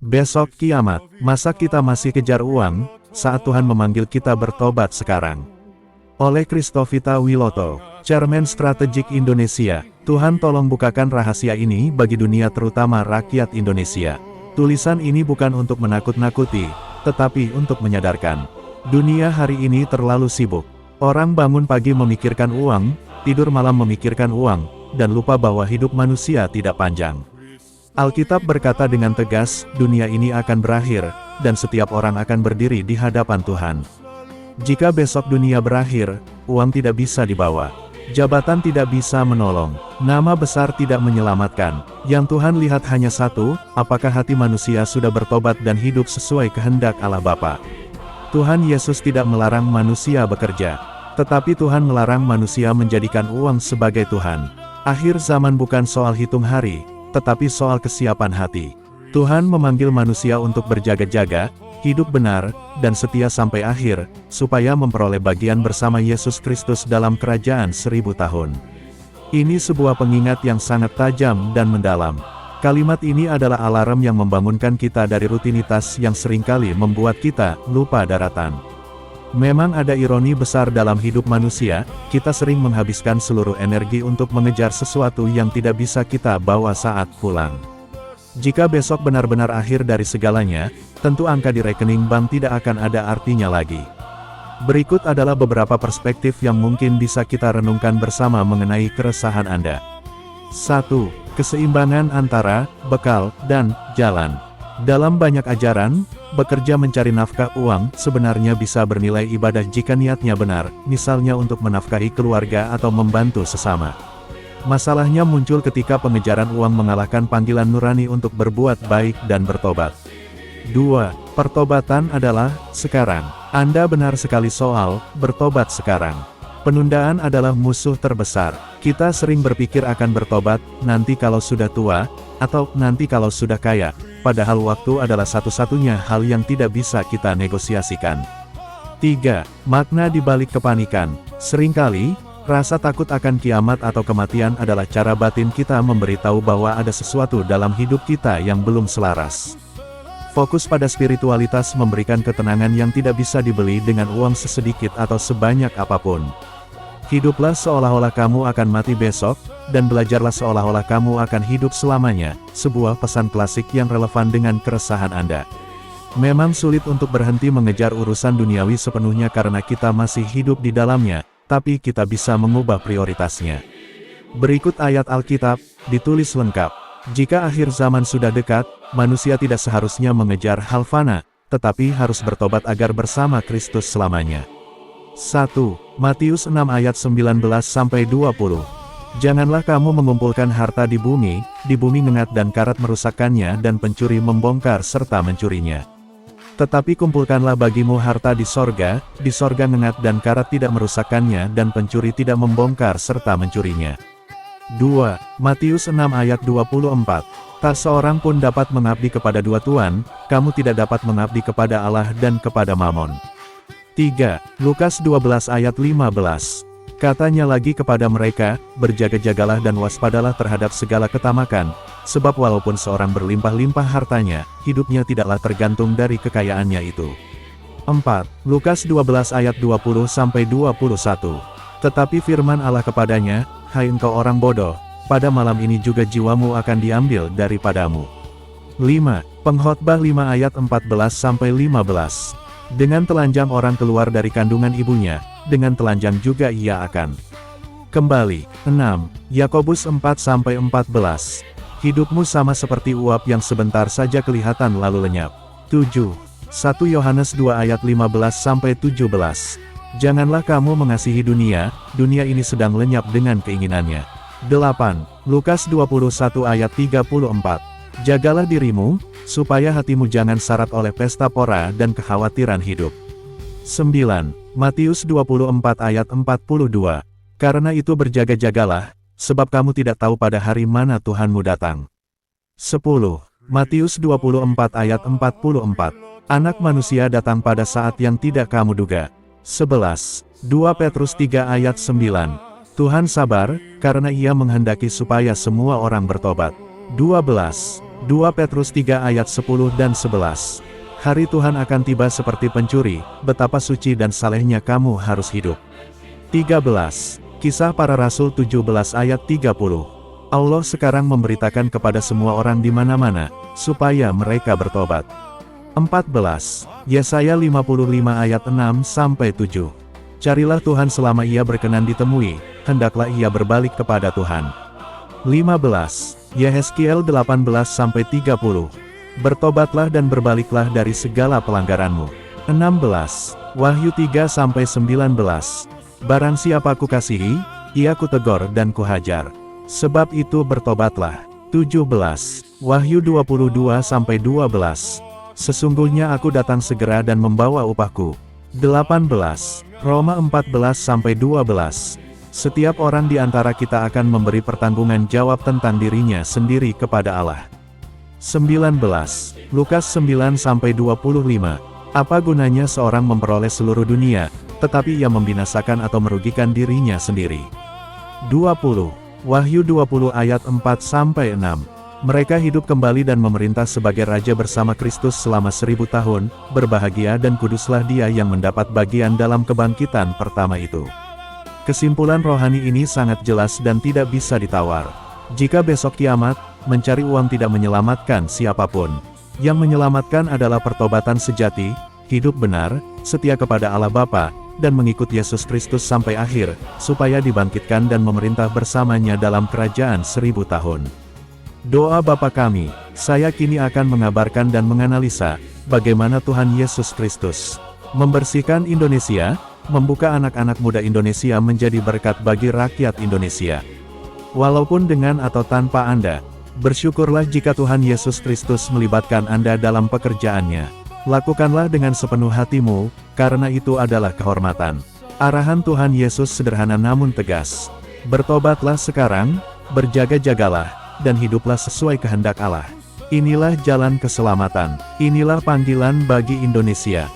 Besok kiamat, masa kita masih kejar uang, saat Tuhan memanggil kita bertobat sekarang. Oleh Christovita Wiloto, Chairman Strategik Indonesia. Tuhan tolong bukakan rahasia ini bagi dunia terutama rakyat Indonesia. Tulisan ini bukan untuk menakut-nakuti, tetapi untuk menyadarkan. Dunia hari ini terlalu sibuk. Orang bangun pagi memikirkan uang, tidur malam memikirkan uang, dan lupa bahwa hidup manusia tidak panjang. Alkitab berkata dengan tegas, dunia ini akan berakhir, dan setiap orang akan berdiri di hadapan Tuhan. Jika besok dunia berakhir, uang tidak bisa dibawa. Jabatan tidak bisa menolong. Nama besar tidak menyelamatkan. Yang Tuhan lihat hanya satu, apakah hati manusia sudah bertobat dan hidup sesuai kehendak Allah Bapa. Tuhan Yesus tidak melarang manusia bekerja. Tetapi Tuhan melarang manusia menjadikan uang sebagai Tuhan. Akhir zaman bukan soal hitung hari, tetapi soal kesiapan hati. Tuhan memanggil manusia untuk berjaga-jaga, hidup benar, dan setia sampai akhir, supaya memperoleh bagian bersama Yesus Kristus dalam kerajaan 1000 tahun. Ini sebuah pengingat yang sangat tajam dan mendalam. Kalimat ini adalah alarm yang membangunkan kita dari rutinitas yang seringkali membuat kita lupa daratan. Memang ada ironi besar dalam hidup manusia, kita sering menghabiskan seluruh energi untuk mengejar sesuatu yang tidak bisa kita bawa saat pulang. Jika besok benar-benar akhir dari segalanya, tentu angka di rekening bank tidak akan ada artinya lagi. Berikut adalah beberapa perspektif yang mungkin bisa kita renungkan bersama mengenai keresahan Anda. 1. Keseimbangan antara bekal dan jalan. Dalam banyak ajaran, bekerja mencari nafkah uang sebenarnya bisa bernilai ibadah jika niatnya benar, misalnya untuk menafkahi keluarga atau membantu sesama. Masalahnya muncul ketika pengejaran uang mengalahkan panggilan nurani untuk berbuat baik dan bertobat. 2. Pertobatan adalah sekarang. Anda benar sekali soal bertobat sekarang. Penundaan adalah musuh terbesar. Kita sering berpikir akan bertobat nanti kalau sudah tua, atau nanti kalau sudah kaya, padahal waktu adalah satu-satunya hal yang tidak bisa kita negosiasikan. 3. Makna di balik kepanikan. Seringkali, rasa takut akan kiamat atau kematian adalah cara batin kita memberitahu bahwa ada sesuatu dalam hidup kita yang belum selaras. Fokus pada spiritualitas memberikan ketenangan yang tidak bisa dibeli dengan uang sesedikit atau sebanyak apapun. Hiduplah seolah-olah kamu akan mati besok, dan belajarlah seolah-olah kamu akan hidup selamanya, sebuah pesan klasik yang relevan dengan keresahan Anda. Memang sulit untuk berhenti mengejar urusan duniawi sepenuhnya karena kita masih hidup di dalamnya, tapi kita bisa mengubah prioritasnya. Berikut ayat Alkitab, ditulis lengkap. Jika akhir zaman sudah dekat, manusia tidak seharusnya mengejar hal fana, tetapi harus bertobat agar bersama Kristus selamanya. 1. Matius 6 ayat 19-20. Janganlah kamu mengumpulkan harta di bumi ngengat dan karat merusakkannya dan pencuri membongkar serta mencurinya. Tetapi kumpulkanlah bagimu harta di sorga ngengat dan karat tidak merusakkannya dan pencuri tidak membongkar serta mencurinya. 2. Matius 6 ayat 24. Tak seorang pun dapat mengabdi kepada dua tuan, kamu tidak dapat mengabdi kepada Allah dan kepada Mamon. 3. Lukas 12 ayat 15. Katanya lagi kepada mereka, berjaga-jagalah dan waspadalah terhadap segala ketamakan, sebab walaupun seorang berlimpah-limpah hartanya, hidupnya tidaklah tergantung dari kekayaannya itu. 4. Lukas 12 ayat 20-21. Tetapi firman Allah kepadanya, hai engkau orang bodoh, pada malam ini juga jiwamu akan diambil daripadamu. 5. Pengkhotbah 5 ayat 14-15. Dengan telanjang orang keluar dari kandungan ibunya, dengan telanjang juga ia akan kembali. 6. Yakobus 4-14. Hidupmu sama seperti uap yang sebentar saja kelihatan lalu lenyap. 7. 1 Yohanes 2 ayat 15-17. Janganlah kamu mengasihi dunia ini sedang lenyap dengan keinginannya. 8. Lukas 21 ayat 34. Jagalah dirimu, supaya hatimu jangan syarat oleh pesta pora dan kekhawatiran hidup. 9. Matius 24 ayat 42. Karena itu berjaga-jagalah, sebab kamu tidak tahu pada hari mana Tuhanmu datang. 10. Matius 24 ayat 44. Anak manusia datang pada saat yang tidak kamu duga. 11. 2 Petrus 3 ayat 9. Tuhan sabar, karena Ia menghendaki supaya semua orang bertobat. 12. 2 Petrus 3 ayat 10 dan 11. Hari Tuhan akan tiba seperti pencuri, betapa suci dan salehnya kamu harus hidup. 13. Kisah Para Rasul 17 ayat 30. Allah sekarang memberitakan kepada semua orang di mana-mana, supaya mereka bertobat. 14. Yesaya 55 ayat 6-7. Carilah Tuhan selama ia berkenan ditemui, hendaklah ia berbalik kepada Tuhan. 15. Yehezkiel 18-30. Bertobatlah dan berbaliklah dari segala pelanggaranmu. 16. Wahyu 3-19. Barang siapa kukasihi, ia kutegur dan kuhajar. Sebab itu bertobatlah. 17. Wahyu 22-12. Sesungguhnya aku datang segera dan membawa upahku. 18. Roma 14-12. Setiap orang di antara kita akan memberi pertanggungan jawab tentang dirinya sendiri kepada Allah. 19. Lukas 9-25. Apa gunanya seorang memperoleh seluruh dunia, tetapi ia membinasakan atau merugikan dirinya sendiri? 20. Wahyu 20 ayat 4-6. Mereka hidup kembali dan memerintah sebagai raja bersama Kristus selama 1000 tahun, berbahagia dan kuduslah dia yang mendapat bagian dalam kebangkitan pertama itu. Kesimpulan rohani ini sangat jelas dan tidak bisa ditawar. Jika besok kiamat, mencari uang tidak menyelamatkan siapapun. Yang menyelamatkan adalah pertobatan sejati, hidup benar, setia kepada Allah Bapa, dan mengikut Yesus Kristus sampai akhir, supaya dibangkitkan dan memerintah bersamanya dalam kerajaan 1000 tahun. Doa Bapa kami, saya kini akan mengabarkan dan menganalisa, bagaimana Tuhan Yesus Kristus membersihkan Indonesia, membuka anak-anak muda Indonesia menjadi berkat bagi rakyat Indonesia. Walaupun dengan atau tanpa Anda, bersyukurlah jika Tuhan Yesus Kristus melibatkan Anda dalam pekerjaannya. Lakukanlah dengan sepenuh hatimu, karena itu adalah kehormatan. Arahan Tuhan Yesus sederhana namun tegas. Bertobatlah sekarang, berjaga-jagalah, dan hiduplah sesuai kehendak Allah. Inilah jalan keselamatan, inilah panggilan bagi Indonesia.